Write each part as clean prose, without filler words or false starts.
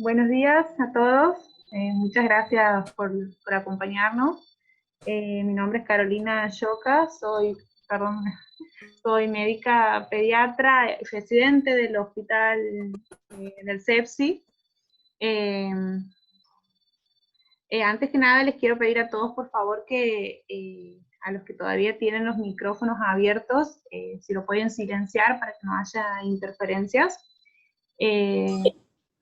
Buenos días a todos. Muchas gracias por acompañarnos. Mi nombre es Carolina Yoca, soy médica pediatra, residente del hospital del CEPSI. Antes que nada les quiero pedir a todos, por favor, que a los que todavía tienen los micrófonos abiertos, si lo pueden silenciar para que no haya interferencias.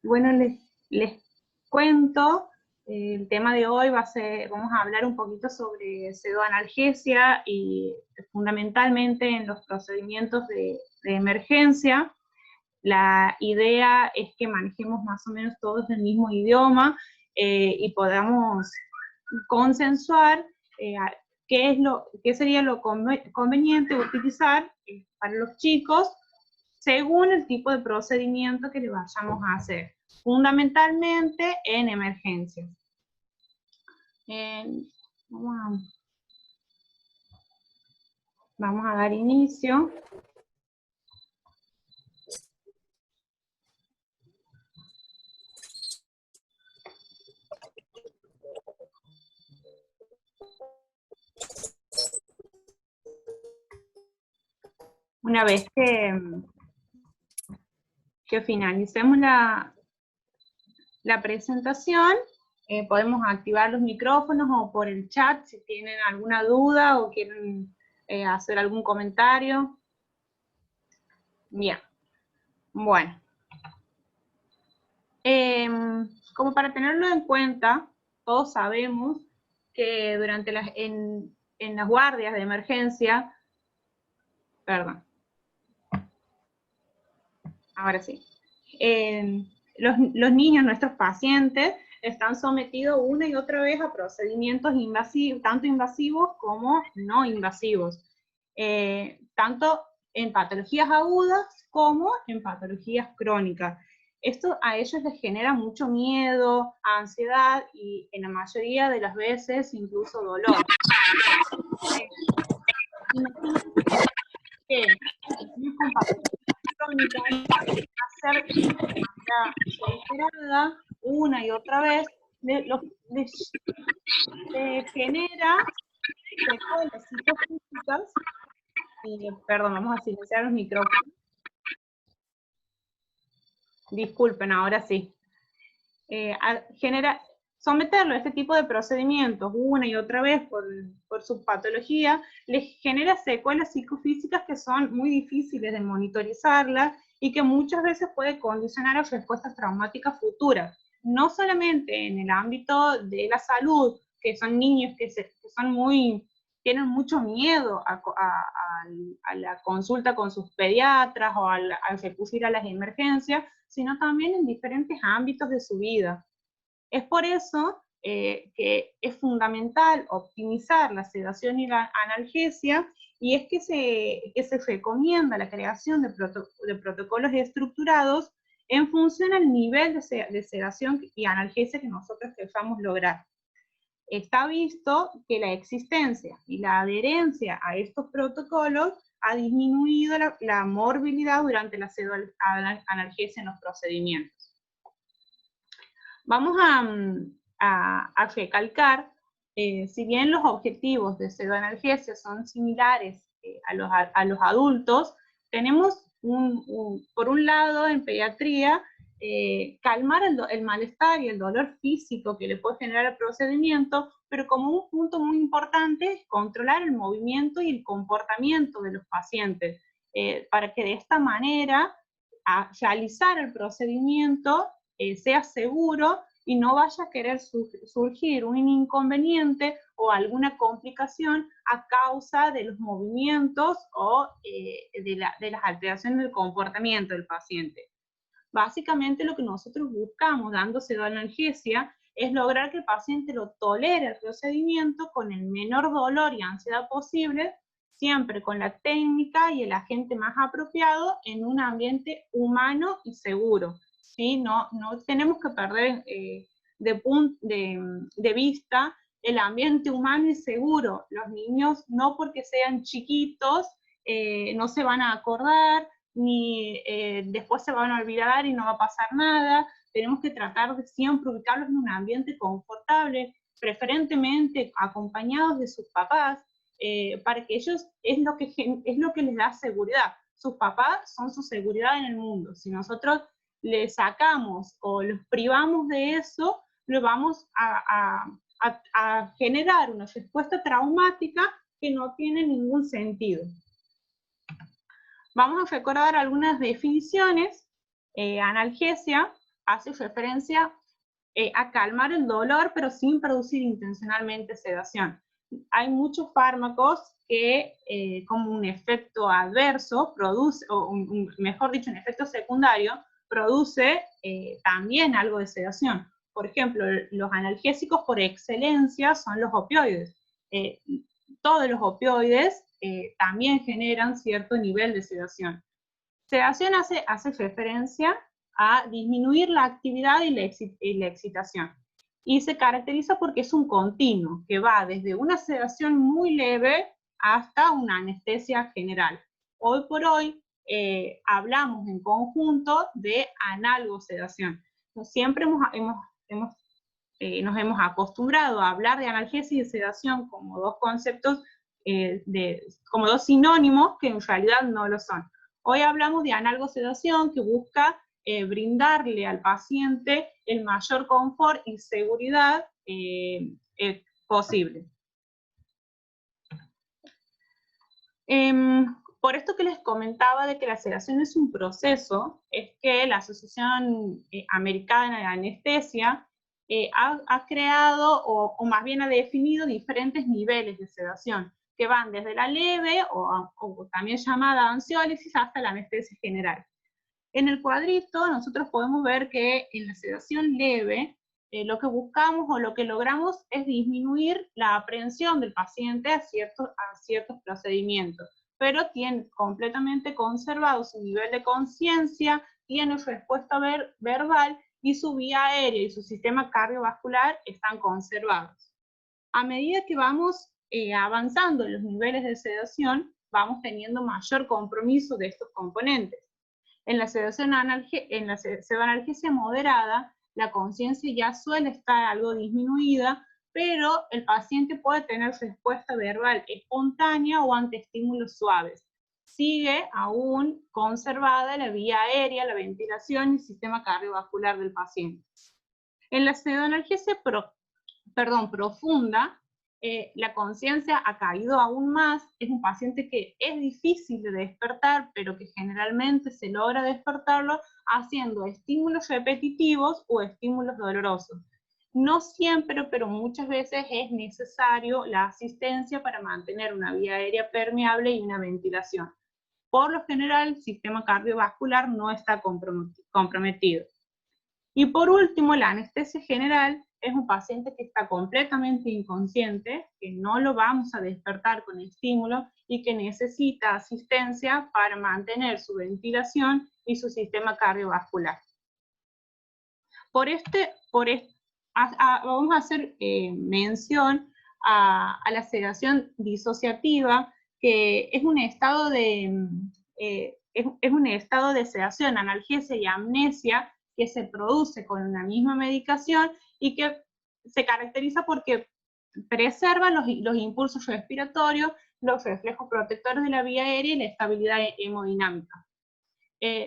Bueno, les cuento, el tema de hoy vamos a hablar un poquito sobre pseudoanalgesia y fundamentalmente en los procedimientos de emergencia. La idea es que manejemos más o menos todos el mismo idioma y podamos consensuar qué sería lo conveniente utilizar para los chicos según el tipo de procedimiento que le vayamos a hacer, fundamentalmente en emergencias. Vamos a dar inicio. Una vez que finalicemos la presentación, podemos activar los micrófonos o por el chat si tienen alguna duda o quieren hacer algún comentario. Bien, bueno. Como para tenerlo en cuenta, todos sabemos que durante en las guardias de emergencia, perdón, ahora sí, los niños, nuestros pacientes, están sometidos una y otra vez a procedimientos invasivos, tanto invasivos como no invasivos, tanto en patologías agudas como en patologías crónicas. Esto a ellos les genera mucho miedo, ansiedad y en la mayoría de las veces incluso dolor. Imagínense que con patologías crónicas hacer de manera reiterada una y otra vez les genera secuelas psicofísicas. Perdón, vamos a silenciar los micrófonos. Disculpen, ahora sí. Someterlo a este tipo de procedimientos una y otra vez por su patología les genera secuelas psicofísicas que son muy difíciles de monitorizarlas y que muchas veces puede condicionar a respuestas traumáticas futuras, no solamente en el ámbito de la salud, que son niños que tienen mucho miedo a la consulta con sus pediatras o al recurrir a las emergencias, sino también en diferentes ámbitos de su vida. Es por eso que es fundamental optimizar la sedación y la analgesia, y es que se recomienda la creación de protocolos estructurados en función al nivel de sedación y analgesia que nosotros queramos lograr. Está visto que la existencia y la adherencia a estos protocolos ha disminuido la morbilidad durante la pseudoanalgesia en los procedimientos. Vamos a recalcar, si bien los objetivos de pseudoanalgesia son similares a los adultos, tenemos por un lado en pediatría, calmar el malestar y el dolor físico que le puede generar el procedimiento, pero como un punto muy importante es controlar el movimiento y el comportamiento de los pacientes, para que de esta manera realizar el procedimiento sea seguro y no vaya a querer surgir un inconveniente o alguna complicación a causa de los movimientos o de las alteraciones del comportamiento del paciente. Básicamente lo que nosotros buscamos dando pseudoanalgesia es lograr que el paciente lo tolere el procedimiento con el menor dolor y ansiedad posible, siempre con la técnica y el agente más apropiado en un ambiente humano y seguro. ¿Sí? No tenemos que perder de vista el ambiente humano y seguro. Los niños, no porque sean chiquitos, no se van a acordar, ni después se van a olvidar y no va a pasar nada, tenemos que tratar de siempre ubicarlos en un ambiente confortable, preferentemente acompañados de sus papás, para que ellos es lo que les da seguridad. Sus papás son su seguridad en el mundo. Si nosotros les sacamos o los privamos de eso, lo vamos a generar una respuesta traumática que no tiene ningún sentido. Vamos a recordar algunas definiciones. Analgesia hace referencia a calmar el dolor, pero sin producir intencionalmente sedación. Hay muchos fármacos que, como un efecto adverso, produce, o mejor dicho, un efecto secundario, produce también algo de sedación. Por ejemplo, los analgésicos por excelencia son los opioides. Todos los opioides también generan cierto nivel de sedación. Sedación hace referencia a disminuir la actividad y la excitación. Y se caracteriza porque es un continuo, que va desde una sedación muy leve hasta una anestesia general. Hoy por hoy hablamos en conjunto de analgosedación. Siempre nos hemos acostumbrado a hablar de analgesia y sedación como dos conceptos, como dos sinónimos que en realidad no lo son. Hoy hablamos de analgosedación, que busca brindarle al paciente el mayor confort y seguridad posible. Por esto que les comentaba de que la sedación es un proceso, es que la Asociación Americana de Anestesia ha creado, o más bien ha definido, diferentes niveles de sedación, que van desde la leve, o también llamada ansiólisis, hasta la anestesia general. En el cuadrito nosotros podemos ver que en la sedación leve, lo que buscamos o lo que logramos es disminuir la aprehensión del paciente a ciertos procedimientos, pero tiene completamente conservado su nivel de conciencia, tiene respuesta verbal, y su vía aérea y su sistema cardiovascular están conservados. A medida que vamos avanzando en los niveles de sedación, vamos teniendo mayor compromiso de estos componentes. En la pseudoanalgesia moderada, la conciencia ya suele estar algo disminuida, pero el paciente puede tener respuesta verbal espontánea o ante estímulos suaves. Sigue aún conservada la vía aérea, la ventilación y el sistema cardiovascular del paciente. En la pseudoanalgesia profunda, la conciencia ha caído aún más. Es un paciente que es difícil de despertar, pero que generalmente se logra despertarlo haciendo estímulos repetitivos o estímulos dolorosos. No siempre, pero muchas veces es necesario la asistencia para mantener una vía aérea permeable y una ventilación. Por lo general, el sistema cardiovascular no está comprometido. Y por último, la anestesia general es un paciente que está completamente inconsciente, que no lo vamos a despertar con estímulo y que necesita asistencia para mantener su ventilación y su sistema cardiovascular. Vamos a hacer mención a la sedación disociativa, que es un estado de sedación, analgesia y amnesia, que se produce con una misma medicación y que se caracteriza porque preserva los impulsos respiratorios, los reflejos protectores de la vía aérea y la estabilidad hemodinámica.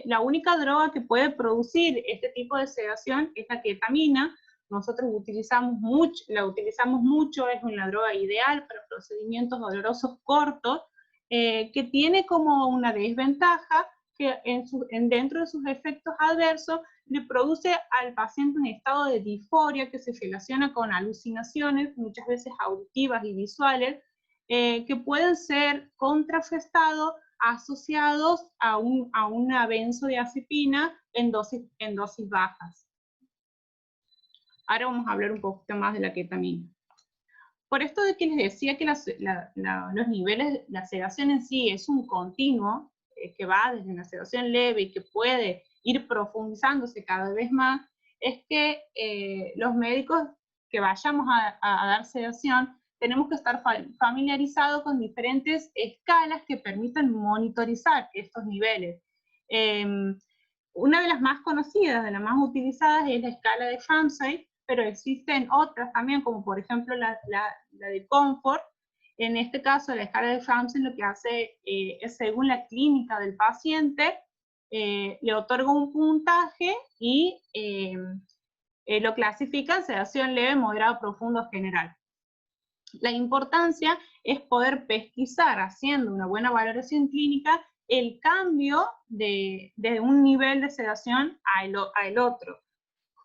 La única droga que puede producir este tipo de sedación es la ketamina. Nosotros la utilizamos mucho, es una droga ideal para procedimientos dolorosos cortos, que tiene como una desventaja que dentro de sus efectos adversos le produce al paciente un estado de disforia que se relaciona con alucinaciones, muchas veces auditivas y visuales, que pueden ser contrarrestados asociados a una benzodiazepina en dosis bajas. Ahora vamos a hablar un poquito más de la ketamina. Por esto de que les decía que los niveles, la sedación en sí es un continuo, que va desde una sedación leve y que puede ir profundizándose cada vez más, es que los médicos que vayamos a dar sedación tenemos que estar familiarizados con diferentes escalas que permitan monitorizar estos niveles. una de las más conocidas, de las más utilizadas, es la escala de Ramsay, pero existen otras también, como por ejemplo la de Comfort. En este caso, la escala de Ramsay lo que hace es, según la clínica del paciente, le otorga un puntaje y lo clasifica en sedación leve, moderado, profundo, general. La importancia es poder pesquisar, haciendo una buena valoración clínica, el cambio de un nivel de sedación al otro.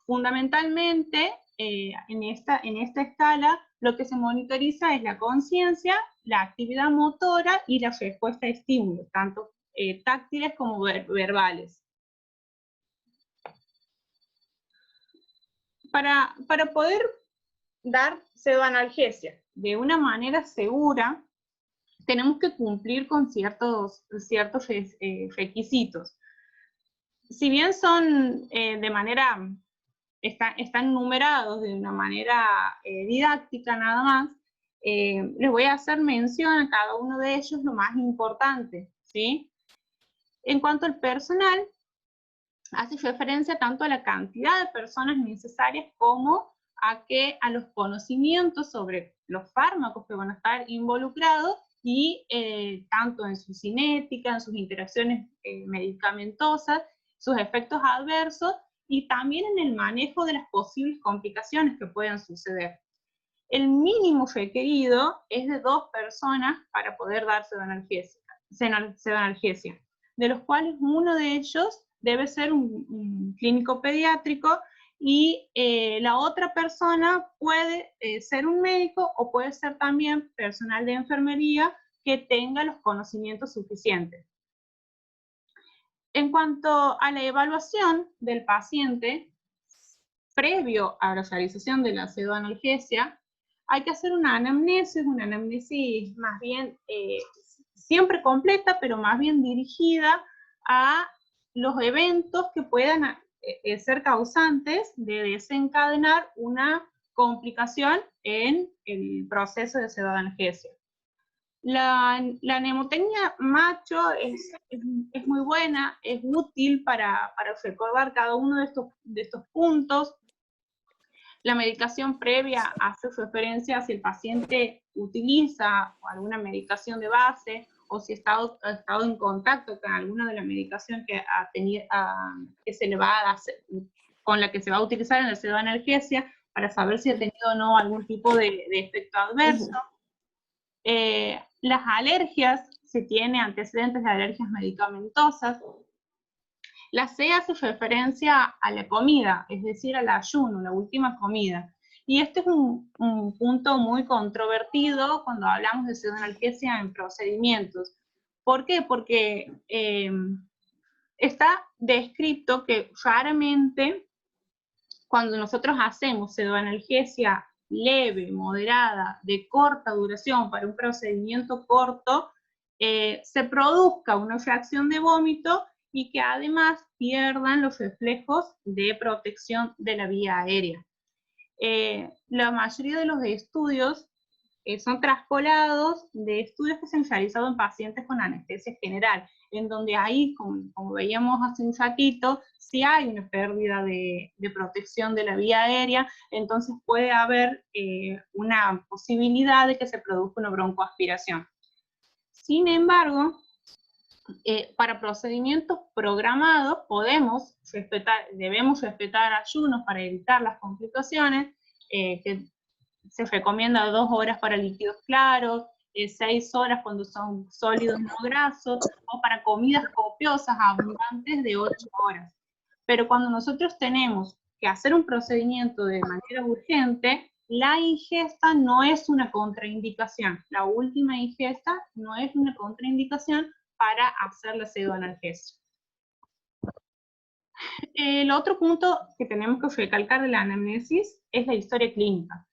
Fundamentalmente, en esta escala, lo que se monitoriza es la conciencia, la actividad motora y la respuesta a estímulos, tanto táctiles como verbales. Para poder dar pseudoanalgesia de una manera segura, tenemos que cumplir con ciertos requisitos. Si bien son de manera, están numerados de una manera didáctica nada más, les voy a hacer mención a cada uno de ellos lo más importante, ¿sí? En cuanto al personal, hace referencia tanto a la cantidad de personas necesarias como a los conocimientos sobre los fármacos que van a estar involucrados y tanto en su cinética, en sus interacciones medicamentosas, sus efectos adversos y también en el manejo de las posibles complicaciones que puedan suceder. El mínimo requerido es de 2 personas para poder dar pseudoanalgesia, de los cuales uno de ellos debe ser un clínico pediátrico y la otra persona puede ser un médico o puede ser también personal de enfermería que tenga los conocimientos suficientes. En cuanto a la evaluación del paciente, previo a la realización de la pseudoanalgesia, hay que hacer una anamnesis más bien siempre completa, pero más bien dirigida a los eventos que puedan ser causantes de desencadenar una complicación en el proceso de pseudoanalgesia. La mnemotecnia macho es muy buena, es útil para recordar cada uno de estos puntos. La medicación previa hace referencia a si el paciente utiliza alguna medicación de base o si ha estado en contacto con alguna de las medicaciones que se le va a hacer, con la que se va a utilizar en la pseudoanalgesia, para saber si ha tenido o no algún tipo de efecto adverso. Las alergias, si tiene antecedentes de alergias medicamentosas. La C hace referencia a la comida, es decir, al ayuno, la última comida. Y este es un punto muy controvertido cuando hablamos de pseudoanalgesia en procedimientos. ¿Por qué? Porque está descrito que raramente cuando nosotros hacemos pseudoanalgesia leve, moderada, de corta duración para un procedimiento corto, se produzca una reacción de vómito y que además pierdan los reflejos de protección de la vía aérea. La mayoría de los estudios son traspolados de estudios que se han realizado en pacientes con anestesia general, en donde ahí, como veíamos hace un ratito, si hay una pérdida de protección de la vía aérea, entonces puede haber una posibilidad de que se produzca una broncoaspiración. Sin embargo, para procedimientos programados debemos respetar ayunos para evitar las complicaciones, que se recomienda 2 horas para líquidos claros, 6 horas cuando son sólidos no grasos, o para comidas copiosas, abundantes, de 8 horas. Pero cuando nosotros tenemos que hacer un procedimiento de manera urgente, la ingesta no es una contraindicación. La última ingesta no es una contraindicación para hacer la pseudoanalgesia. El otro punto que tenemos que recalcar de la anamnesis es la historia clínica.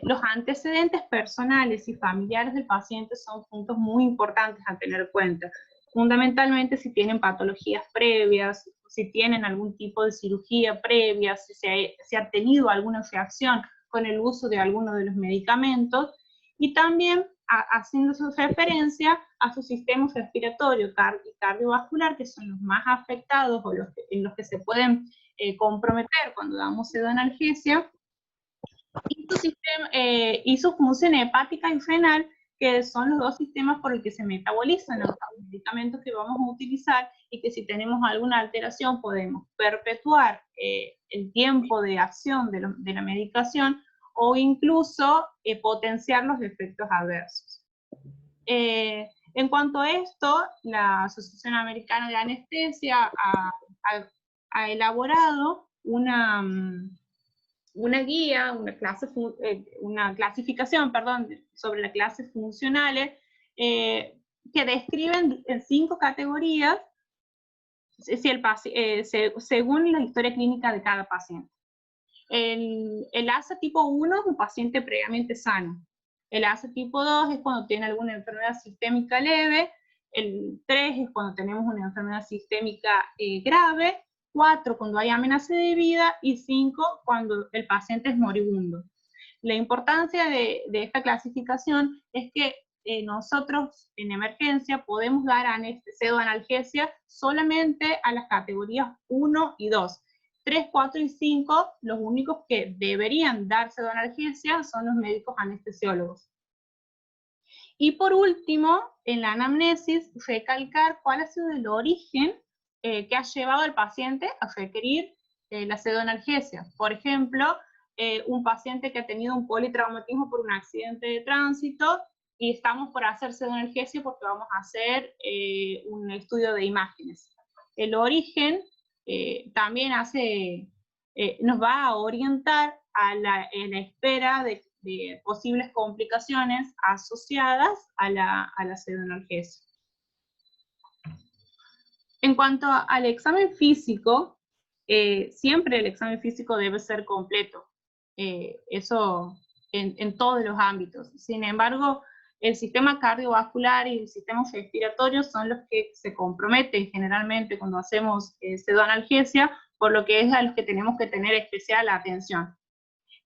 Los antecedentes personales y familiares del paciente son puntos muy importantes a tener en cuenta. Fundamentalmente si tienen patologías previas, si tienen algún tipo de cirugía previa, si se ha tenido alguna reacción con el uso de alguno de los medicamentos, y también haciendo su referencia a su sistema respiratorio y cardiovascular, que son los más afectados o en los que se pueden comprometer cuando damos pseudoanalgesia, y su función hepática y renal, que son los dos sistemas por el que se metabolizan los medicamentos que vamos a utilizar, y que si tenemos alguna alteración podemos perpetuar el tiempo de acción de la medicación, o incluso potenciar los efectos adversos. En cuanto a esto, la Asociación Americana de Anestesia ha elaborado una guía, una clasificación, perdón, sobre las clases funcionales, que describen en 5 categorías según la historia clínica de cada paciente. El ASA tipo 1 es un paciente previamente sano. El ASA tipo 2 es cuando tiene alguna enfermedad sistémica leve. El 3 es cuando tenemos una enfermedad sistémica grave. 4 cuando hay amenaza de vida, y 5 cuando el paciente es moribundo. La importancia de esta clasificación es que nosotros en emergencia podemos dar pseudoanalgesia solamente a las categorías 1 y 2. 3, 4 y 5, los únicos que deberían dar pseudoanalgesia son los médicos anestesiólogos. Y por último, en la anamnesis, recalcar cuál ha sido el origen que ha llevado al paciente a requerir la pseudoanalgesia. Por ejemplo, un paciente que ha tenido un politraumatismo por un accidente de tránsito, y estamos por hacer pseudoanalgesia porque vamos a hacer un estudio de imágenes. El origen también nos va a orientar en la espera de posibles complicaciones asociadas a la pseudoanalgesia. En cuanto al examen físico, siempre el examen físico debe ser completo. Eso en todos los ámbitos. Sin embargo, el sistema cardiovascular y el sistema respiratorio son los que se comprometen generalmente cuando hacemos pseudoanalgesia, por lo que es a los que tenemos que tener especial atención.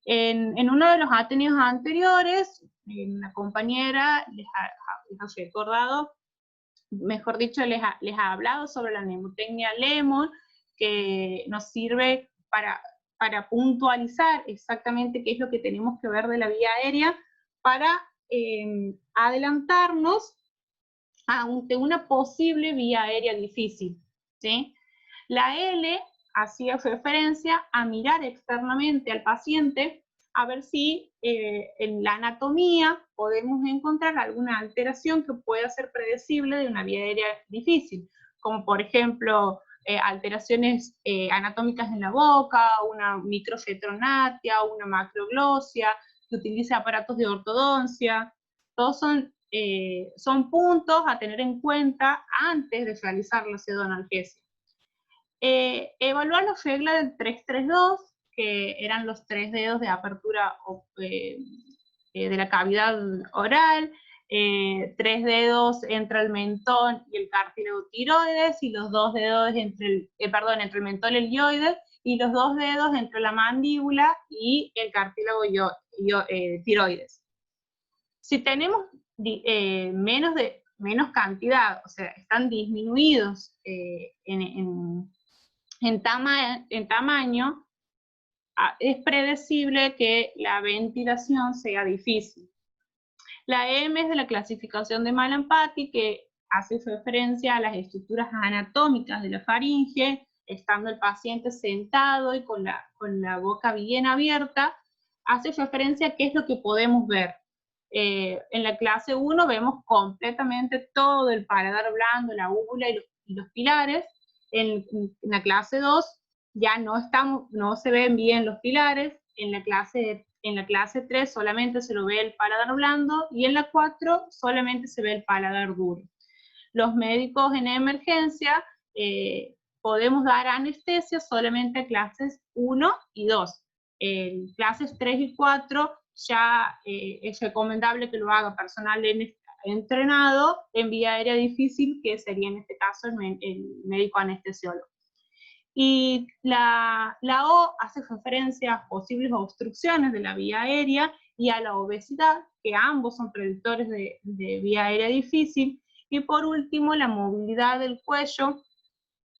En uno de los atenidos anteriores, una compañera les ha recordado, mejor dicho, les ha hablado sobre la mnemotecnia Lemon, que nos sirve para puntualizar exactamente qué es lo que tenemos que ver de la vía aérea, para adelantarnos ante una posible vía aérea difícil, ¿sí? La L hacía referencia a mirar externamente al paciente a ver si en la anatomía podemos encontrar alguna alteración que pueda ser predecible de una vía aérea difícil, como por ejemplo alteraciones anatómicas en la boca, una microcetronatia, una macroglosia, que utilice aparatos de ortodoncia. Todos son puntos a tener en cuenta antes de realizar la pseudoanalgesia. Evaluar la regla del 3-3-2, que eran los 3 dedos de apertura de la cavidad oral, 3 dedos entre el mentón y el cartílago tiroides, y los 2 dedos entre el mentón y el hioides, y los 2 dedos entre la mandíbula y el cartílago tiroides. Si tenemos menos cantidad, o sea, están disminuidos en tamaño, es predecible que la ventilación sea difícil. La M es de la clasificación de Mallampati, que hace referencia a las estructuras anatómicas de la faringe, estando el paciente sentado y con la boca bien abierta, hace referencia a qué es lo que podemos ver. En la clase 1 vemos completamente todo el paladar blando, la úvula y los pilares. En la clase 2 ya no se ven bien los pilares. En la clase 3 solamente se lo ve el paladar blando, y en la 4 solamente se ve el paladar duro. Los médicos en emergencia podemos dar anestesia solamente a clases 1 y 2. En clases 3 y 4 ya es recomendable que lo haga personal entrenado en vía aérea difícil, que sería en este caso el médico anestesiólogo. Y la O hace referencia a posibles obstrucciones de la vía aérea y a la obesidad, que ambos son predictores de vía aérea difícil. Y por último, la movilidad del cuello,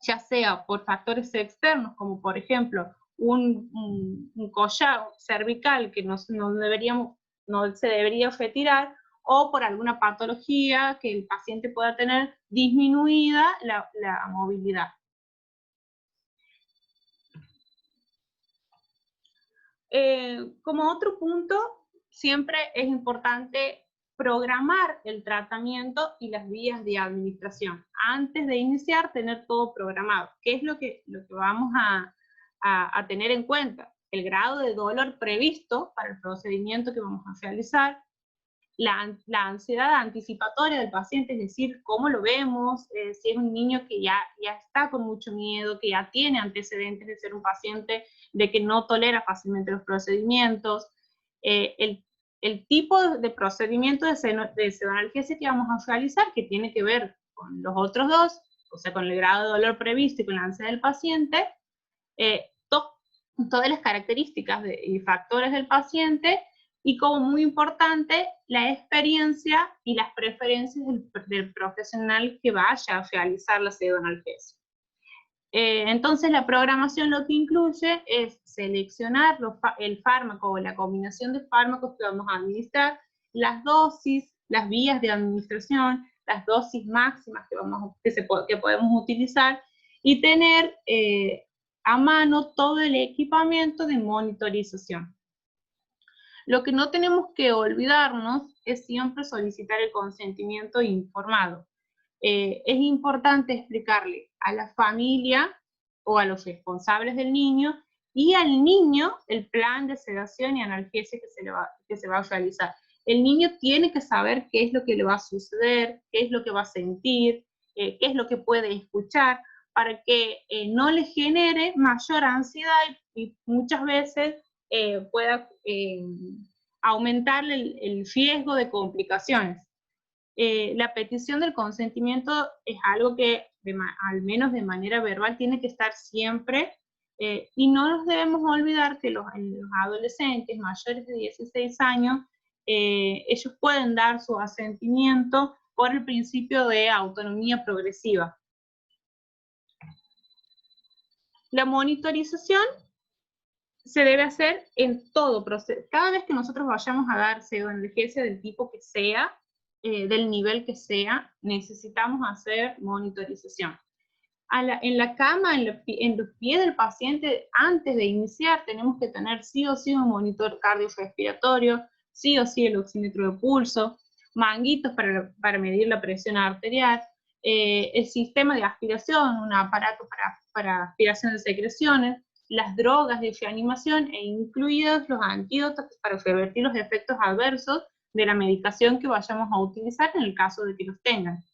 ya sea por factores externos, como por ejemplo un collar cervical que no se debería retirar, o por alguna patología que el paciente pueda tener disminuida la movilidad. Como otro punto, siempre es importante programar el tratamiento y las vías de administración. Antes de iniciar, tener todo programado. ¿Qué es lo que vamos a tener en cuenta? El grado de dolor previsto para el procedimiento que vamos a realizar, la ansiedad anticipatoria del paciente, es decir, cómo lo vemos, si es un niño que ya está con mucho miedo, que ya tiene antecedentes de ser un paciente de que no tolera fácilmente los procedimientos, el tipo de procedimiento de pseudoanalgesia que vamos a realizar, que tiene que ver con los otros dos, o sea, con el grado de dolor previsto y con la ansiedad del paciente, todas las características y factores del paciente, y como muy importante, la experiencia y las preferencias del profesional que vaya a realizar la pseudoanalgesia. Entonces la programación lo que incluye es seleccionar el fármaco o la combinación de fármacos que vamos a administrar, las dosis, las vías de administración, las dosis máximas que podemos utilizar, y tener a mano todo el equipamiento de monitorización. Lo que no tenemos que olvidarnos es siempre solicitar el consentimiento informado. Es importante explicarle a la familia o a los responsables del niño y al niño el plan de sedación y analgesia que se va a realizar. El niño tiene que saber qué es lo que le va a suceder, qué es lo que va a sentir, qué es lo que puede escuchar, para que no le genere mayor ansiedad y muchas veces pueda aumentar el riesgo de complicaciones. La petición del consentimiento es algo que, al menos de manera verbal, tiene que estar siempre, y no nos debemos olvidar que los adolescentes mayores de 16 años, ellos pueden dar su asentimiento por el principio de autonomía progresiva. La monitorización se debe hacer en todo proceso. Cada vez que nosotros vayamos a dar pseudoanalgesia del tipo que sea, del nivel que sea, necesitamos hacer monitorización. En la cama, en los pies del paciente, antes de iniciar, tenemos que tener sí o sí un monitor cardiorrespiratorio, sí o sí el oxímetro de pulso, manguitos para medir la presión arterial, el sistema de aspiración, un aparato para aspiración de secreciones, las drogas de reanimación e incluidos los antídotos para revertir los efectos adversos de la medicación que vayamos a utilizar en el caso de que los tengan.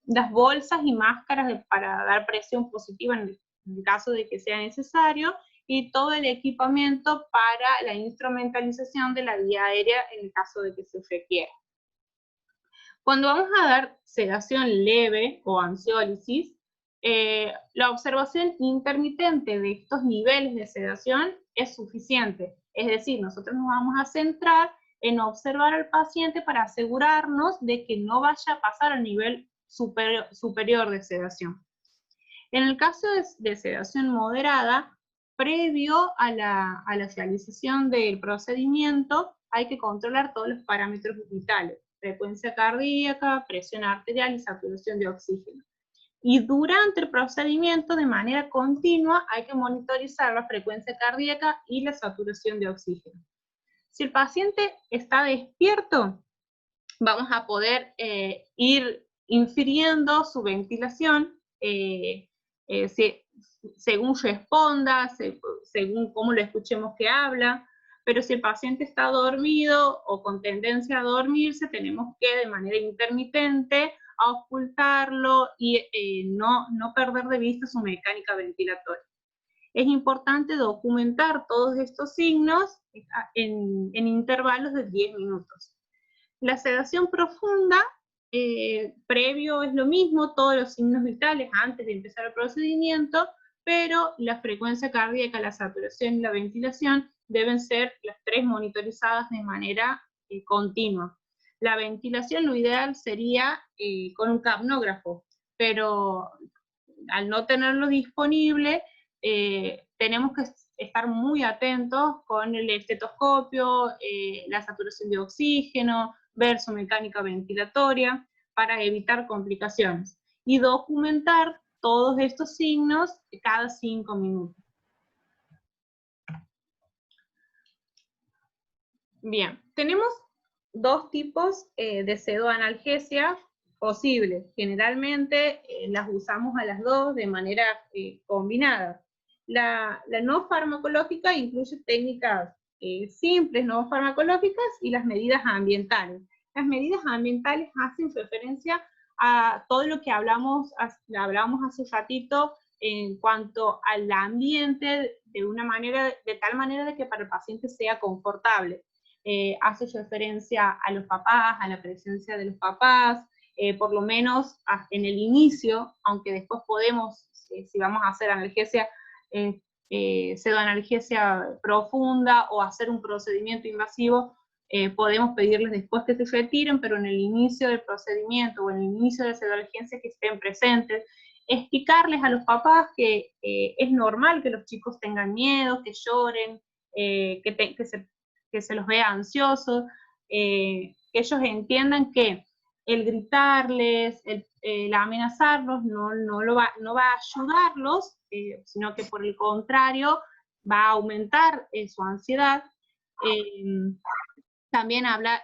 Las bolsas y máscaras para dar presión positiva en el caso de que sea necesario, y todo el equipamiento para la instrumentalización de la vía aérea en el caso de que se requiera. Cuando vamos a dar sedación leve o ansiólisis, la observación intermitente de estos niveles de sedación es suficiente. Es decir, nosotros nos vamos a centrar en observar al paciente para asegurarnos de que no vaya a pasar al nivel superior de sedación. En el caso de sedación moderada, previo a la realización del procedimiento, hay que controlar todos los parámetros vitales: frecuencia cardíaca, presión arterial y saturación de oxígeno. Y durante el procedimiento, de manera continua, hay que monitorizar la frecuencia cardíaca y la saturación de oxígeno. Si el paciente está despierto, vamos a poder ir infiriendo su ventilación según responda, según cómo lo escuchemos que habla. Pero si el paciente está dormido o con tendencia a dormirse, tenemos que de manera intermitente auscultarlo y no perder de vista su mecánica ventilatoria. Es importante documentar todos estos signos en intervalos de 10 minutos. La sedación profunda, previo es lo mismo, todos los signos vitales antes de empezar el procedimiento, pero la frecuencia cardíaca, la saturación y la ventilación deben ser las tres monitorizadas de manera continua. La ventilación, lo ideal sería con un capnógrafo, pero al no tenerlo disponible, tenemos que estar muy atentos con el estetoscopio, la saturación de oxígeno, ver su mecánica ventilatoria, para evitar complicaciones. Y documentar todos estos signos cada 5 minutos. Bien, tenemos dos tipos de pseudoanalgesia posibles. Generalmente las usamos a las dos de manera combinada. La no farmacológica incluye técnicas simples, no farmacológicas, y las medidas ambientales. Las medidas ambientales hacen referencia a todo lo que hablamos hace ratito en cuanto al ambiente, de tal manera de que para el paciente sea confortable. Hace referencia a los papás, a la presencia de los papás, por lo menos en el inicio, aunque después podemos, si vamos a hacer analgesia, pseudoanalgesia profunda o hacer un procedimiento invasivo, podemos pedirles después que se retiren, pero en el inicio del procedimiento o en el inicio de la pseudoanalgesia que estén presentes, explicarles a los papás que es normal que los chicos tengan miedo, que lloren, que se los vea ansiosos, que ellos entiendan que el gritarles, el amenazarlos no va a ayudarlos, sino que por el contrario va a aumentar su ansiedad. También habla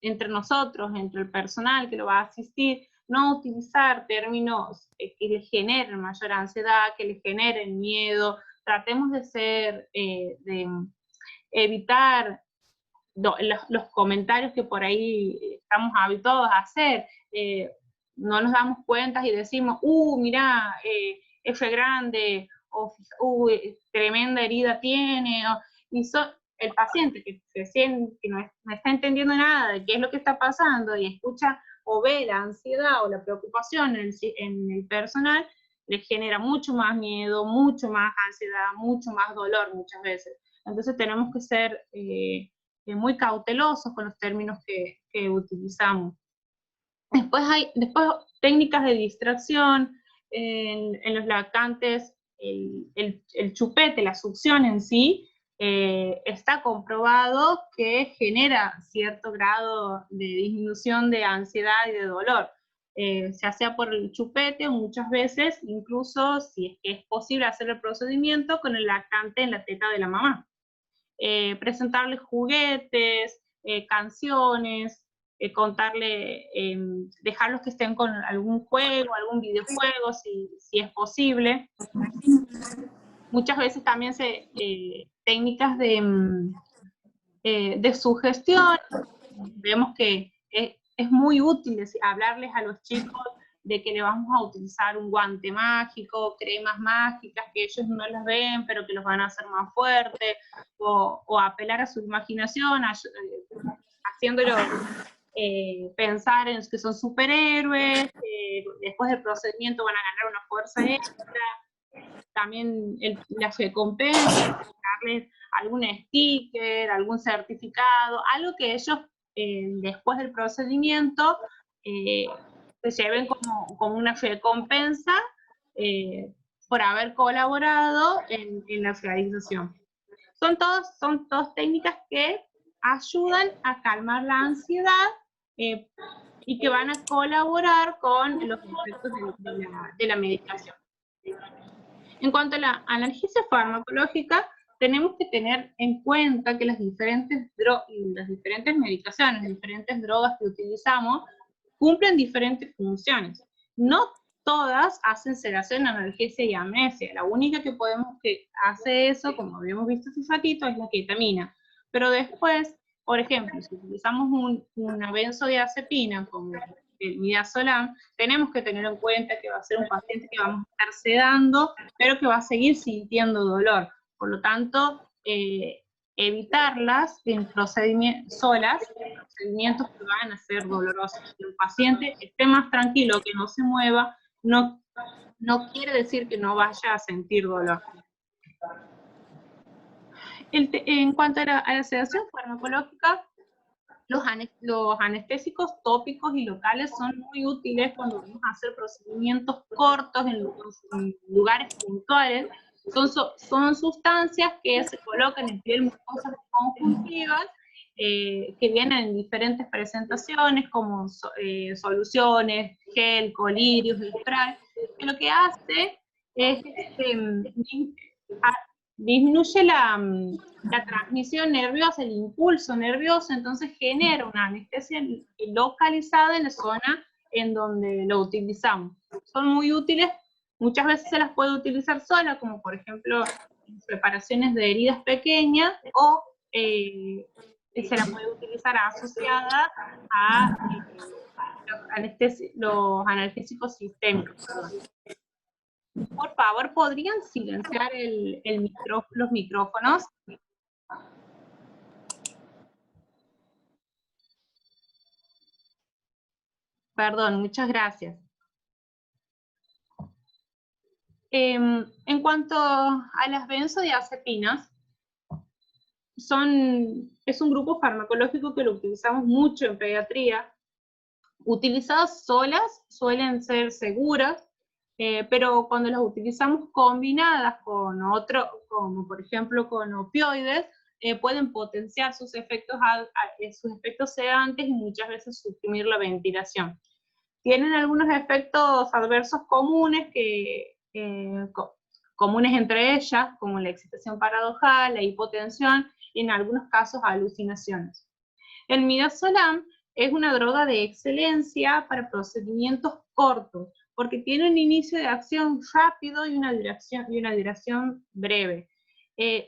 entre nosotros, entre el personal que lo va a asistir, no utilizar términos que les generen mayor ansiedad, que les generen miedo. Tratemos de evitar los comentarios que por ahí estamos habituados a hacer. No nos damos cuenta y decimos, mirá, F grande, o tremenda herida tiene, y el paciente que no está entendiendo nada de qué es lo que está pasando y escucha o ve la ansiedad o la preocupación en el personal, le genera mucho más miedo, mucho más ansiedad, mucho más dolor muchas veces. Entonces tenemos que ser muy cautelosos con los términos que utilizamos. Después hay técnicas de distracción. En los lactantes, el chupete, la succión en sí, está comprobado que genera cierto grado de disminución de ansiedad y de dolor. Ya sea por el chupete o muchas veces, incluso si es que es posible hacer el procedimiento con el lactante en la teta de la mamá. Presentarles juguetes, canciones, dejarlos que estén con algún juego, algún videojuego, si es posible. Muchas veces también técnicas de sugestión. Vemos que es muy útil hablarles a los chicos de que le vamos a utilizar un guante mágico, cremas mágicas que ellos no las ven, pero que los van a hacer más fuertes, o apelar a su imaginación, haciéndolo pensar en que son superhéroes, después del procedimiento van a ganar una fuerza extra. También las recompensas, darles algún sticker, algún certificado, algo que ellos después del procedimiento se lleven como una recompensa por haber colaborado en la realización. Son todas técnicas que ayudan a calmar la ansiedad y que van a colaborar con los efectos de la medicación. En cuanto a la analgesia farmacológica, tenemos que tener en cuenta que las diferentes medicaciones, las diferentes drogas que utilizamos, cumplen diferentes funciones. No todas hacen sedación, analgesia y amnesia. La única que hace eso, como habíamos visto hace un ratito, es la ketamina. Pero después, por ejemplo, si utilizamos una benzodiazepina como el midazolam, tenemos que tener en cuenta que va a ser un paciente que vamos a estar sedando, pero que va a seguir sintiendo dolor. Por lo tanto, evitarlas en procedimientos que van a ser dolorosos. Que el paciente esté más tranquilo, que no se mueva, no no quiere decir que no vaya a sentir dolor. En cuanto a la sedación farmacológica, los anestésicos tópicos y locales son muy útiles cuando vamos a hacer procedimientos cortos en lugares puntuales. Son sustancias que se colocan en piel mucosas conjuntivas, que vienen en diferentes presentaciones, como soluciones, gel, colirios, spray, que lo que hace es disminuye la transmisión nerviosa, el impulso nervioso, entonces genera una anestesia localizada en la zona en donde lo utilizamos. Son muy útiles, muchas veces se las puede utilizar sola, como por ejemplo en preparaciones de heridas pequeñas, o se la puede utilizar asociada a los analgésicos sistémicos. Por favor, ¿podrían silenciar los micrófonos? Perdón, muchas gracias. En cuanto a las benzodiazepinas, es un grupo farmacológico que lo utilizamos mucho en pediatría. Utilizadas solas suelen ser seguras, pero cuando las utilizamos combinadas con como por ejemplo con opioides, pueden potenciar sus efectos sedantes y muchas veces suprimir la ventilación. Tienen algunos efectos adversos comunes, comunes entre ellas, como la excitación paradojal, la hipotensión y en algunos casos alucinaciones. El midazolam es una droga de excelencia para procedimientos cortos, porque tiene un inicio de acción rápido y una duración breve.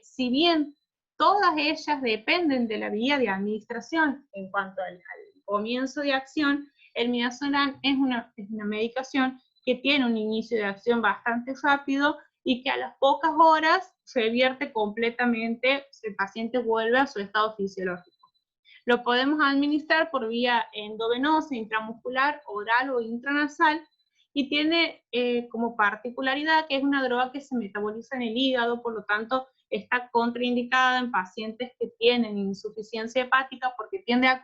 Si bien todas ellas dependen de la vía de administración en cuanto al comienzo de acción, el midazolam es una medicación que tiene un inicio de acción bastante rápido y que a las pocas horas se revierte completamente, el paciente vuelve a su estado fisiológico. Lo podemos administrar por vía endovenosa, intramuscular, oral o intranasal, y tiene como particularidad que es una droga que se metaboliza en el hígado, por lo tanto está contraindicada en pacientes que tienen insuficiencia hepática porque tiende a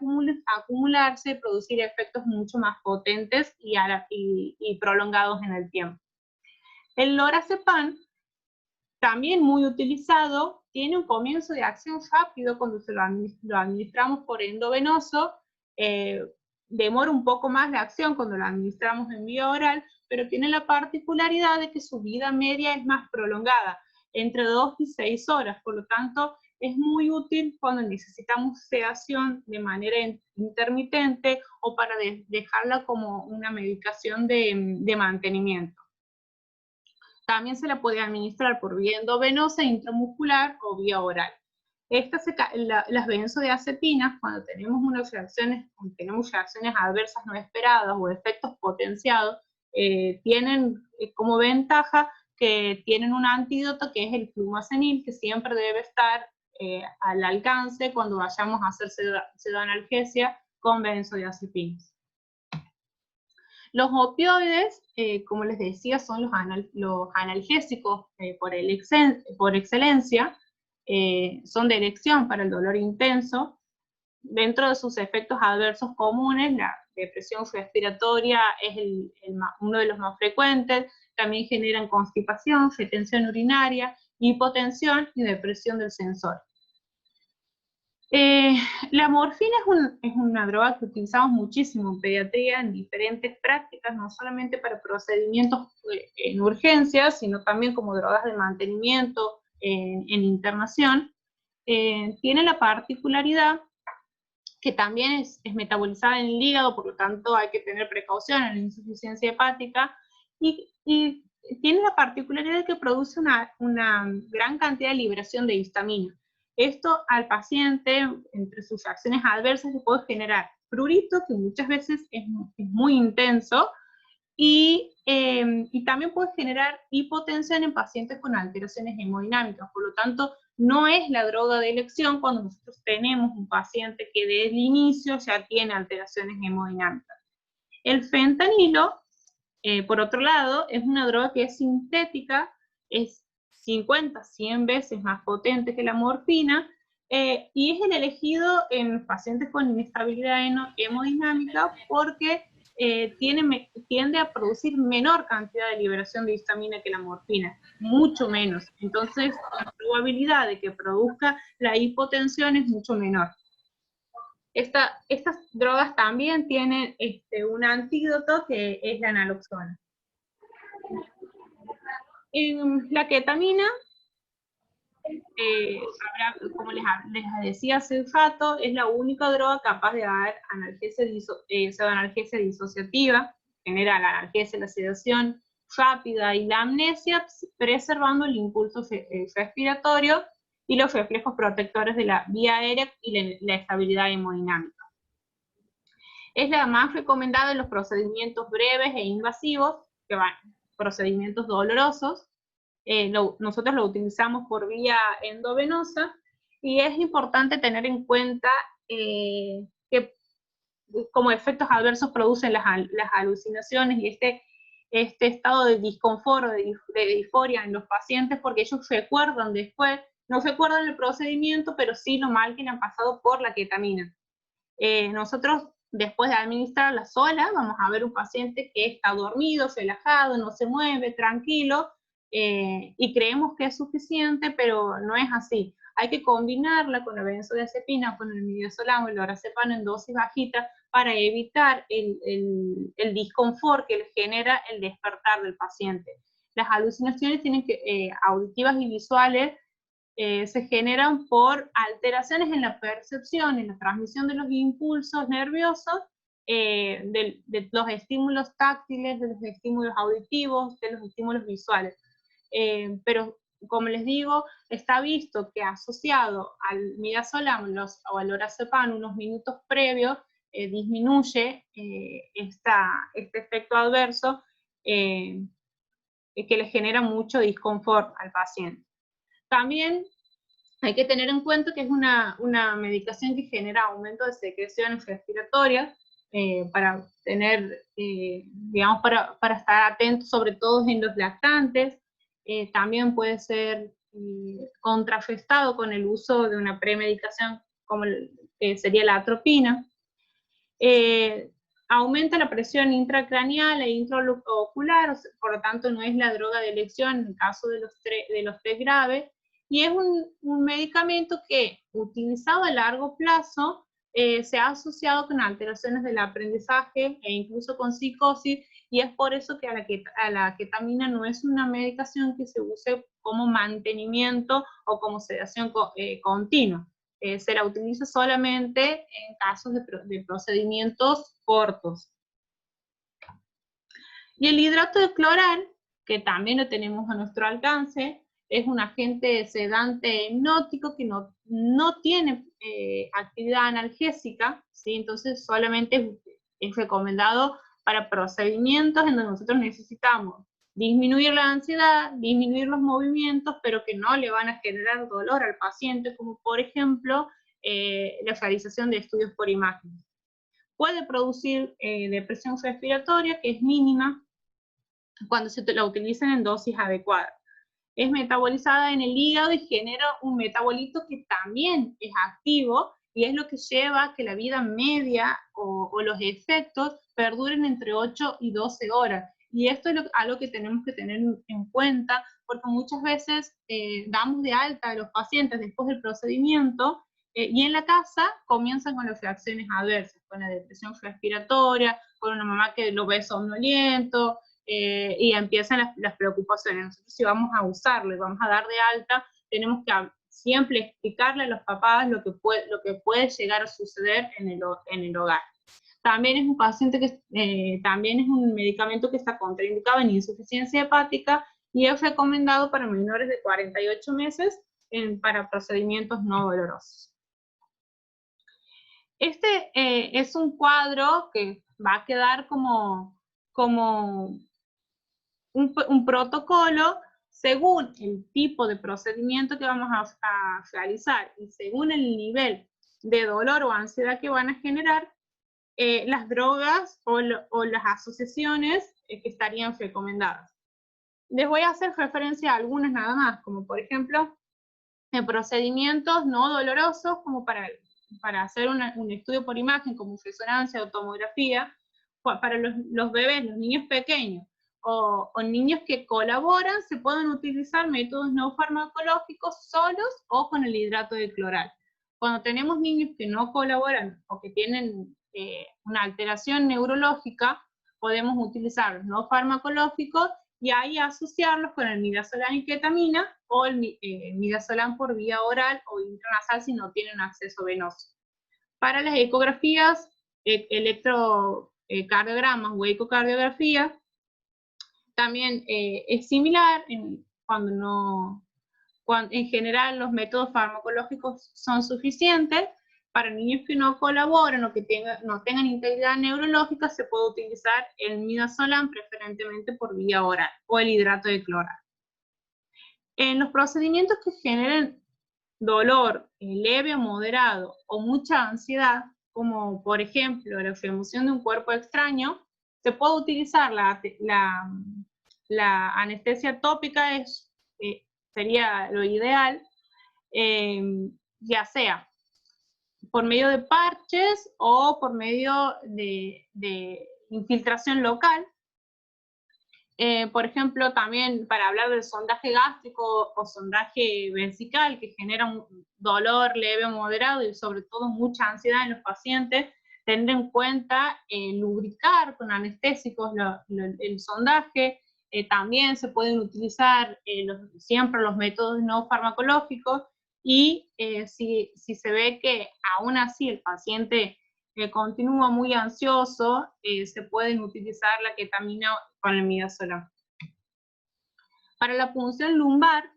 acumularse y producir efectos mucho más potentes y prolongados en el tiempo. El lorazepam, también muy utilizado, tiene un comienzo de acción rápido cuando lo administramos por endovenoso, demora un poco más la acción cuando lo administramos en vía oral, pero tiene la particularidad de que su vida media es más prolongada, entre 2 y 6 horas, por lo tanto es muy útil cuando necesitamos sedación de manera intermitente o para dejarla como una medicación de mantenimiento. También se la puede administrar por vía endovenosa, intramuscular o vía oral. Las benzodiazepinas, cuando tenemos reacciones adversas no esperadas o efectos potenciados, tienen como ventaja que tienen un antídoto que es el flumazenil, que siempre debe estar al alcance cuando vayamos a hacer pseudoanalgesia con benzodiazepinas. Los opioides, como les decía, son los analgésicos por excelencia, son de elección para el dolor intenso. Dentro de sus efectos adversos comunes, la depresión respiratoria es uno de los más frecuentes, también generan constipación, retención urinaria, hipotensión y depresión del sensor. La morfina es una droga que utilizamos muchísimo en pediatría en diferentes prácticas, no solamente para procedimientos en urgencias, sino también como drogas de mantenimiento en internación. Tiene la particularidad que también es metabolizada en el hígado, por lo tanto hay que tener precaución en la insuficiencia hepática, y tiene la particularidad de que produce una gran cantidad de liberación de histamina. Esto al paciente, entre sus reacciones adversas, le puede generar prurito, que muchas veces es muy intenso, y también puede generar hipotensión en pacientes con alteraciones hemodinámicas. Por lo tanto, no es la droga de elección cuando nosotros tenemos un paciente que desde el inicio ya tiene alteraciones hemodinámicas. El fentanilo Por otro lado, es una droga que es sintética, es 50, 100 veces más potente que la morfina, y es el elegido en pacientes con inestabilidad hemodinámica porque tiende a producir menor cantidad de liberación de histamina que la morfina, mucho menos. Entonces, la probabilidad de que produzca la hipotensión es mucho menor. Estas drogas también tienen un antídoto que es la naloxona. En la ketamina, como les decía hace un rato, es la única droga capaz de dar analgesia disociativa, genera la analgesia, la sedación rápida y la amnesia, preservando el impulso respiratorio y los reflejos protectores de la vía aérea y la estabilidad hemodinámica. Es la más recomendada en los procedimientos breves e invasivos, que van procedimientos dolorosos. Nosotros lo utilizamos por vía endovenosa, y es importante tener en cuenta que como efectos adversos producen las alucinaciones y este estado de disconfort, de disforia en los pacientes, porque ellos recuerdan después, no recuerdan el procedimiento, pero sí lo mal que le han pasado por la ketamina. Nosotros, después de administrarla sola, vamos a ver un paciente que está dormido, relajado, no se mueve, tranquilo, y creemos que es suficiente, pero no es así. Hay que combinarla con la benzodiazepina, con el midazolam, el lorazepam en dosis bajitas, para evitar el disconfort que le genera el despertar del paciente. Las alucinaciones auditivas y visuales se generan por alteraciones en la percepción, en la transmisión de los impulsos nerviosos, de los estímulos táctiles, de los estímulos auditivos, de los estímulos visuales. Pero, como les digo, está visto que asociado al midazolam o al lorazepam unos minutos previos, disminuye este efecto adverso que le genera mucho disconfort al paciente. También hay que tener en cuenta que es una medicación que genera aumento de secreciones respiratorias, para tener, digamos, para estar atentos, sobre todo en los lactantes. También puede ser contrarrestado con el uso de una premedicación como sería la atropina. Aumenta la presión intracraneal e intraocular, por lo tanto no es la droga de elección en el caso de los TED graves, y es un medicamento que, utilizado a largo plazo, se ha asociado con alteraciones del aprendizaje e incluso con psicosis, y es por eso que a la ketamina no es una medicación que se use como mantenimiento o como sedación continua. Se la utiliza solamente en casos de procedimientos cortos. Y el hidrato de cloral, que también lo tenemos a nuestro alcance, es un agente sedante hipnótico que no tiene actividad analgésica, ¿sí? Entonces solamente es recomendado para procedimientos en donde nosotros necesitamos disminuir la ansiedad, disminuir los movimientos, pero que no le van a generar dolor al paciente, como por ejemplo la realización de estudios por imágenes. Puede producir depresión respiratoria, que es mínima, cuando se la utilizan en dosis adecuadas. Es metabolizada en el hígado y genera un metabolito que también es activo, y es lo que lleva a que la vida media o los efectos perduren entre 8 y 12 horas. Y esto es algo que tenemos que tener en cuenta, porque muchas veces damos de alta a los pacientes después del procedimiento, y en la casa comienzan con las reacciones adversas, con la depresión respiratoria, con una mamá que lo ve somnoliento, y empiezan las preocupaciones. Nosotros, si vamos a usarlo y vamos a dar de alta, tenemos que siempre explicarle a los papás lo que puede llegar a suceder en el hogar. También es un paciente que también es un medicamento que está contraindicado en insuficiencia hepática, y es recomendado para menores de 48 meses para procedimientos no dolorosos. Este es un cuadro que va a quedar como un protocolo según el tipo de procedimiento que vamos a realizar y según el nivel de dolor o ansiedad que van a generar. las drogas o las asociaciones que estarían recomendadas. Les voy a hacer referencia a algunas nada más, como por ejemplo, procedimientos no dolorosos, como para hacer un estudio por imagen, como resonancia o tomografía, para los bebés, los niños pequeños, o niños que colaboran, se pueden utilizar métodos no farmacológicos solos o con el hidrato de cloral. Cuando tenemos niños que no colaboran o que tienen una alteración neurológica, podemos utilizar los no farmacológicos y ahí asociarlos con el midazolam y ketamina o el midazolam por vía oral o intranasal si no tienen acceso venoso. Para las ecografías, electrocardiogramas o ecocardiografía, también es similar cuando en general los métodos farmacológicos son suficientes. Para niños que no colaboran o que no tengan integridad neurológica, se puede utilizar el midazolam preferentemente por vía oral o el hidrato de cloral. En los procedimientos que generen dolor leve o moderado o mucha ansiedad, como por ejemplo la remoción de un cuerpo extraño, se puede utilizar la anestesia tópica, sería lo ideal, ya sea por medio de parches o por medio de infiltración local. Por ejemplo, también para hablar del sondaje gástrico o sondaje vesical, que genera un dolor leve o moderado y sobre todo mucha ansiedad en los pacientes, tener en cuenta lubricar con anestésicos el sondaje. También se pueden utilizar siempre los métodos no farmacológicos, y si se ve que aún así el paciente continúa muy ansioso, se pueden utilizar la ketamina con el midazolam. Para la punción lumbar,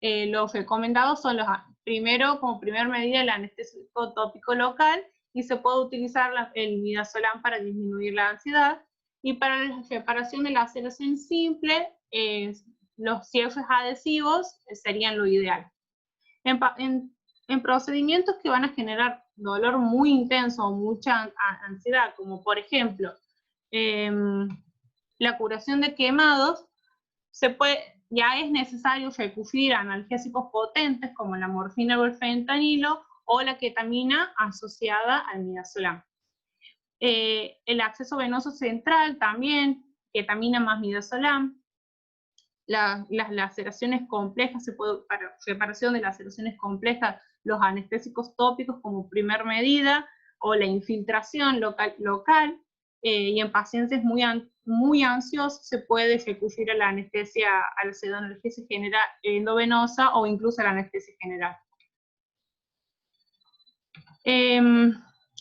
los recomendados son primero, como primera medida, el anestésico tópico local, y se puede utilizar el midazolam para disminuir la ansiedad. Y para la reparación de la laceración simple, los cierres adhesivos serían lo ideal. En procedimientos que van a generar dolor muy intenso o mucha ansiedad, como por ejemplo la curación de quemados, ya es necesario recurrir a analgésicos potentes como la morfina o el fentanilo o la ketamina asociada al midazolam. El acceso venoso central también, ketamina más midazolam. Las laceraciones complejas, para reparación de laceraciones complejas, los anestésicos tópicos como primer medida, o la infiltración local, y en pacientes muy ansiosos se puede recurrir a la anestesia, a la pseudoanestesia general endovenosa o incluso a la anestesia general.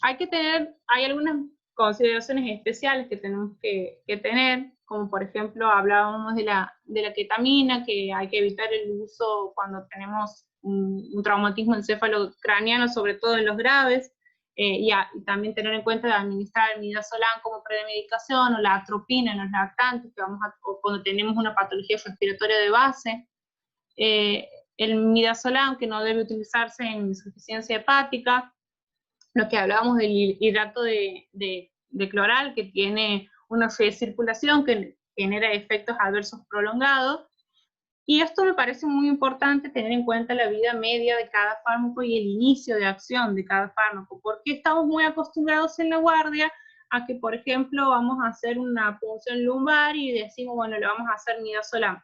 Hay algunas consideraciones especiales que tenemos que tener, como por ejemplo hablábamos de la ketamina, que hay que evitar el uso cuando tenemos un traumatismo encefalocraniano, sobre todo en los graves, y también tener en cuenta de administrar el midazolam como premedicación, o la atropina en los lactantes, o cuando tenemos una patología respiratoria de base. El midazolam, que no debe utilizarse en insuficiencia hepática. Lo que hablábamos del hidrato de cloral, que tiene una recirculación que genera efectos adversos prolongados. Y esto me parece muy importante, tener en cuenta la vida media de cada fármaco y el inicio de acción de cada fármaco, porque estamos muy acostumbrados en la guardia a que, por ejemplo, vamos a hacer una punción lumbar y decimos, bueno, le vamos a hacer midazolam.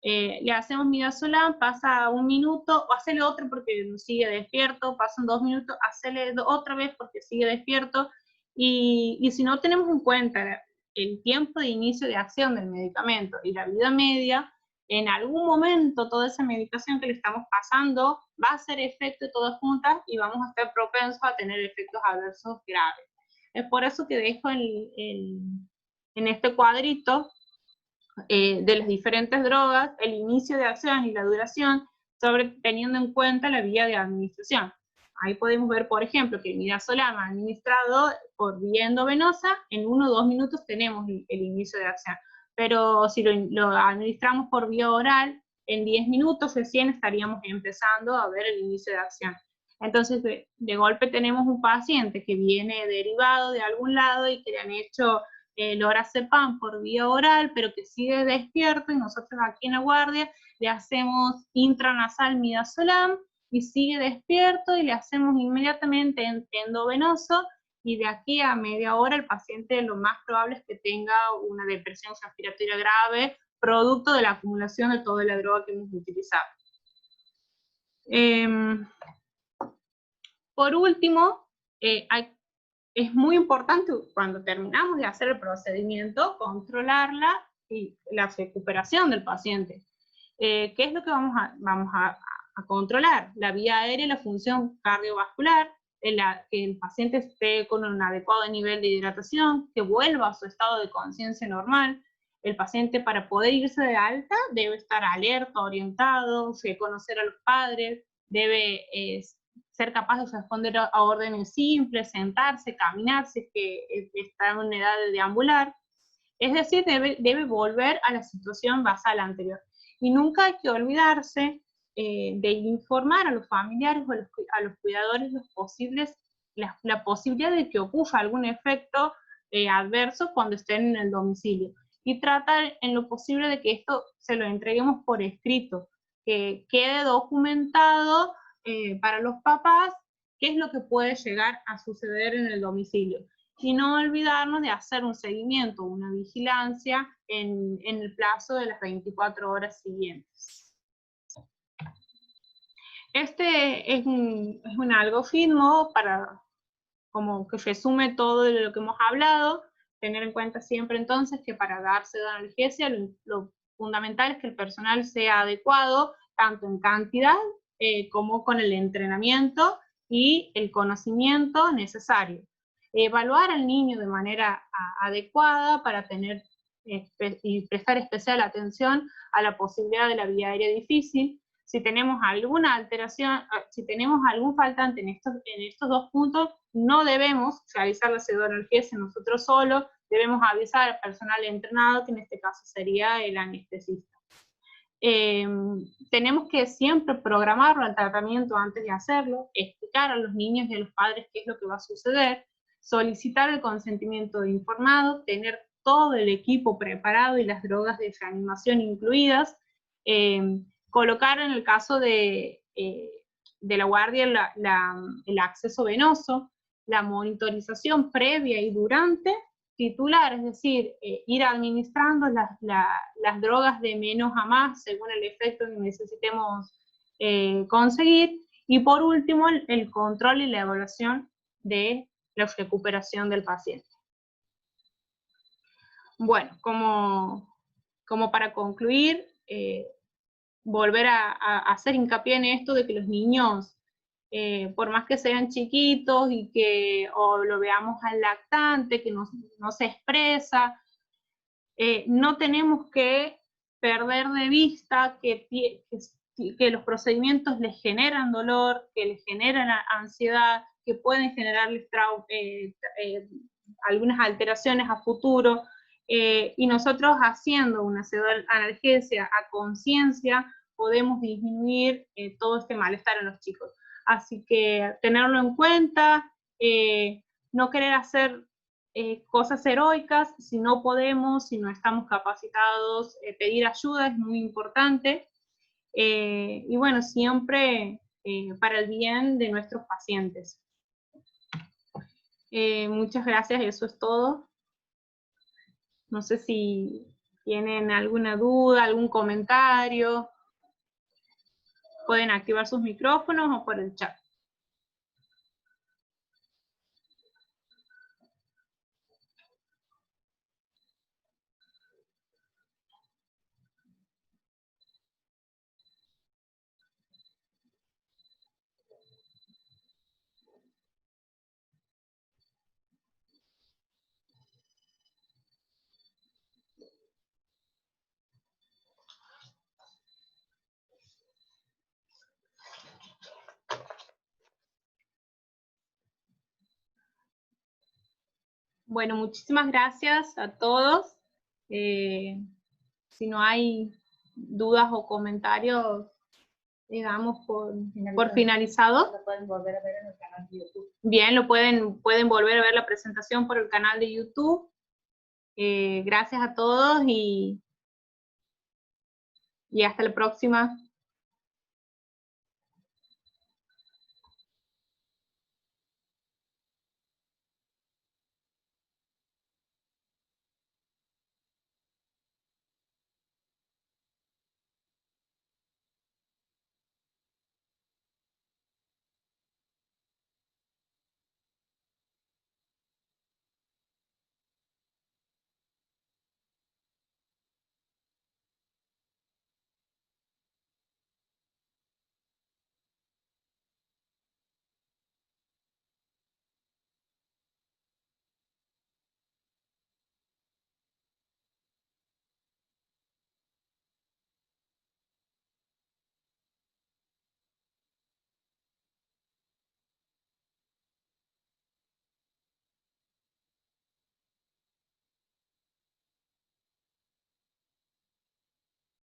Le hacemos midazolam, pasa 1 minuto, o hacele otro porque sigue despierto, pasan 2 minutos, hacele otra vez porque sigue despierto, y si no tenemos en cuenta el tiempo de inicio de acción del medicamento y la vida media, en algún momento toda esa medicación que le estamos pasando va a hacer efecto todas juntas y vamos a estar propensos a tener efectos adversos graves. Es por eso que dejo en este cuadrito de las diferentes drogas, el inicio de acción y la duración, teniendo en cuenta la vía de administración. Ahí podemos ver, por ejemplo, que el midazolam administrado por vía endovenosa, en 1 o 2 minutos tenemos el inicio de acción. Pero si lo administramos por vía oral, en 10 minutos recién estaríamos empezando a ver el inicio de acción. Entonces, de golpe tenemos un paciente que viene derivado de algún lado y que le han hecho lorazepam por vía oral, pero que sigue despierto, y nosotros aquí en la guardia le hacemos intranasal midazolam y sigue despierto, y le hacemos inmediatamente endovenoso, y de aquí a media hora el paciente lo más probable es que tenga una depresión respiratoria grave, producto de la acumulación de toda la droga que hemos utilizado. Por último, es muy importante cuando terminamos de hacer el procedimiento controlar la recuperación del paciente. ¿Qué es lo que vamos a controlar? La vía aérea y la función cardiovascular, que el paciente esté con un adecuado nivel de hidratación, que vuelva a su estado de conciencia normal. El paciente, para poder irse de alta, debe estar alerta, orientado, conocer a los padres, debe ser capaz de responder a órdenes simples, sentarse, caminar, si es que está en una edad de deambular. Es decir, debe volver a la situación basal anterior. Y nunca hay que olvidarse de informar a los familiares o a los cuidadores la posibilidad de que ocurra algún efecto adverso cuando estén en el domicilio. Y tratar en lo posible de que esto se lo entreguemos por escrito, que quede documentado para los papás qué es lo que puede llegar a suceder en el domicilio. Y no olvidarnos de hacer un seguimiento, una vigilancia en el plazo de las 24 horas siguientes. Este es un algoritmo como que resume todo de lo que hemos hablado. Tener en cuenta siempre entonces que para darse de analgesia lo fundamental es que el personal sea adecuado, tanto en cantidad como con el entrenamiento y el conocimiento necesario. Evaluar al niño de manera adecuada para tener y prestar especial atención a la posibilidad de la vía aérea difícil. Si tenemos alguna alteración, si tenemos algún faltante en estos dos puntos, no debemos realizar la pseudoanalgesia nosotros solos, debemos avisar al personal entrenado, que en este caso sería el anestesista. Tenemos que siempre programarlo al tratamiento antes de hacerlo, explicar a los niños y a los padres qué es lo que va a suceder, solicitar el consentimiento informado, tener todo el equipo preparado y las drogas de reanimación incluidas, colocar en el caso de la guardia el acceso venoso, la monitorización previa y durante, titular, es decir, ir administrando las drogas de menos a más según el efecto que necesitemos conseguir, y por último el control y la evaluación de la recuperación del paciente. Bueno, como para concluir, volver a hacer hincapié en esto de que los niños, por más que sean chiquitos y que o lo veamos al lactante, que no se expresa, no tenemos que perder de vista que los procedimientos les generan dolor, que les generan ansiedad, que pueden generarles algunas alteraciones a futuro, y nosotros haciendo una pseudoanalgesia a conciencia podemos disminuir todo este malestar en los chicos. Así que tenerlo en cuenta, no querer hacer cosas heroicas, si no podemos, si no estamos capacitados, pedir ayuda es muy importante, y bueno, siempre para el bien de nuestros pacientes. Muchas gracias, eso es todo. No sé si tienen alguna duda, algún comentario. Pueden activar sus micrófonos o por el chat. Bueno, muchísimas gracias a todos. Si no hay dudas o comentarios, digamos, por finalizado. Lo pueden volver a ver en el canal de YouTube. Bien, lo pueden volver a ver la presentación por el canal de YouTube. Gracias a todos y hasta la próxima.